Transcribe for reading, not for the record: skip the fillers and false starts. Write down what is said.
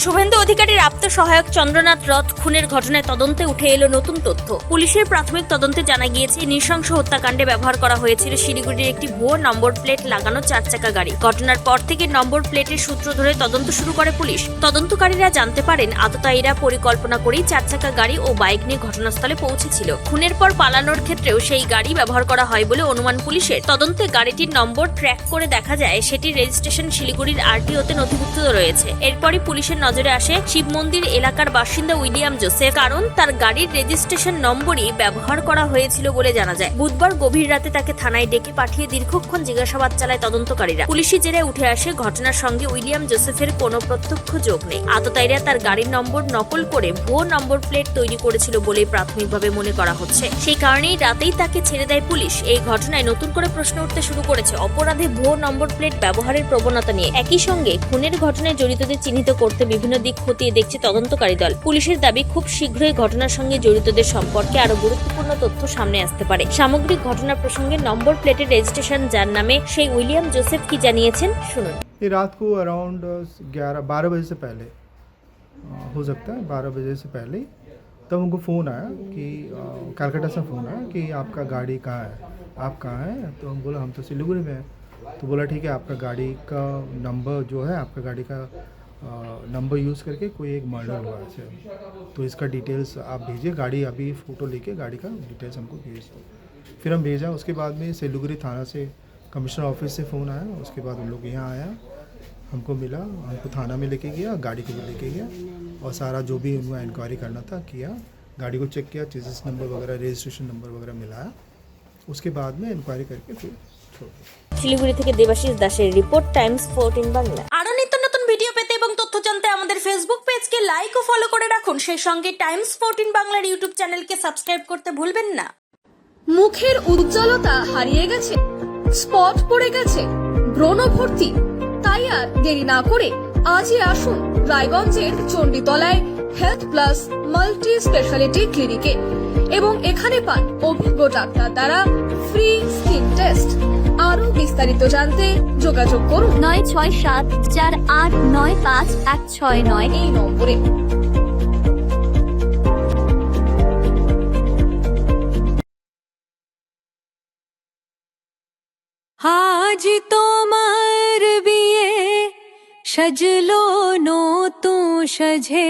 শুভেন্দু অধিকারীর আত্মসহায়ক চন্দ্রনাথ রথ খুনের ঘটনায় তদন্তে উঠে এলো নতুন তথ্য। পুলিশের প্রাথমিক তদন্তে জানা গিয়েছে, নৃশংস হত্যাকাণ্ডে ব্যবহার করা হয়েছিল শিলিগুড়ির একটি ভুয়ো নম্বর প্লেট লাগানো 4 চাকা গাড়ি। ঘটনার পর থেকে নম্বর প্লেটের সূত্র ধরে তদন্ত শুরু করে পুলিশ। তদন্তকারীরা জানতে পারেন, আততায়ীরা পরিকল্পনা করেই 4 চাকা গাড়ি ও বাইক নিয়ে ঘটনাস্থলে পৌঁছেছিল। খুনের পর পালানোর ক্ষেত্রেও সেই গাড়ি ব্যবহার করা হয় বলে অনুমান পুলিশের। তদন্তে গাড়িটির নম্বর ট্র্যাক করে দেখা যায় সেটির রেজিস্ট্রেশন শিলিগুড়ির আরটিওতে নথিভুক্ত রয়েছে। এরপরই পুলিশের নজরে আসে শিব মন্দির এলাকার বাসিন্দা উইলিয়াম জোসেফ, কারণ তার গাড়ির রেজিস্ট্রেশন নম্বরই ব্যবহার করা হয়েছিল বলে জানা যায়। বুধবার গভীর রাতে তাকে থানায় ডেকে পাঠিয়ে দীর্ঘক্ষণ জিজ্ঞাসাবাদ চালায় তদন্তকারীরা। পুলিশি জেরে উঠে আসে, ঘটনার সঙ্গে উইলিয়াম জোসেফের কোনো প্রত্যক্ষ যোগ নেই। আততায়ীরা তার গাড়ির নম্বর নকল করে ভুয়ো নম্বর প্লেট তৈরি করেছিল বলেই প্রাথমিকভাবে মনে করা হচ্ছে। সেই কারণেই রাতেই তাকে ছেড়ে দেয় পুলিশ। এই ঘটনায় নতুন করে প্রশ্ন উঠতে শুরু করেছে অপরাধে ভুয়ো নম্বর প্লেট ব্যবহারের প্রবণতা নিয়ে। একই সঙ্গে খুনের ঘটনায় জড়িতদের চিহ্নিত করতে বিভিন্ন দিক খতিয়ে দেখছে তদন্তকারী দল। পুলিশের দাবি, খুব শীঘ্রই ঘটনার সঙ্গে জড়িতদের সম্পর্কে আরো গুরুত্বপূর্ণ তথ্য সামনে আসতে পারে। সামগ্রিক ঘটনা প্রসঙ্গে নম্বর প্লেটের রেজিস্ট্রেশন যার নামে সেই উইলিয়াম জোসেফ কি জানিয়েছেন শুনুন। ये रात को अराउंड 11-12 बजे से पहले हो सकता है, 12 बजे से पहले तब उनको फ़ोन आया कि कलकत्ता से फ़ोन आया कि आपका गाड़ी कहाँ है, आप कहाँ हैं। तो हम बोला हम तो सिलीगुड़ी में हैं। तो बोला ठीक है, आपका गाड़ी का नंबर जो है, आपका गाड़ी का नंबर यूज़ करके कोई एक मर्डर हुआ है, तो इसका डिटेल्स आप भेजिए। गाड़ी अभी फ़ोटो लेके गाड़ी का डिटेल्स हमको भेज दो। फिर हम भेजा। उसके बाद में सिलीगुड़ी थाना से कमिश्नर ऑफिस से फ़ोन आया। उसके बाद हम लोग यहाँ आया, हमको मिला, हमको थाना में लेके गया, गाड़ी को भी लेके गया और सारा जो भी उनको इंक्वायरी करना था किया। गाड़ी को चेक किया, चेसिस नंबर वगैरह, रजिस्ट्रेशन नंबर वगैरह मिलाया। उसके बाद में इंक्वायरी करके फिर छोड़ दिया। শিলিগুড়ি থেকে দেবাশিস দাসের রিপোর্ট, টাইমস 14 বাংলা। আরো নিত্য নতুন ভিডিও পেতে এবং তথ্য জানতে আমাদের ফেসবুক পেজকে লাইক ও ফলো করে রাখুন। সেই সঙ্গে টাইমস 14 বাংলার ইউটিউব চ্যানেলকে সাবস্ক্রাইব করতে ভুলবেন না। মুখের উজ্জ্বলতা হারিয়ে গেছে, স্পট পড়ে গেছে, ব্রণ ভর্তি, তাই আর দেরি না করে আজই আসুন রায়গঞ্জের চণ্ডীতলায় হেলথ প্লাস মাল্টি স্পেশালিটি ক্লিনিকে এবং এখানে পান অভিজ্ঞ ডাক্তার দ্বারা ফ্রি স্কিন টেস্ট। আরো বিস্তারিত জানতে যোগাযোগ করুন 9674895169 এই নম্বরে। আজ তোমার বিয়ে, সাজলো নতুন সাজে।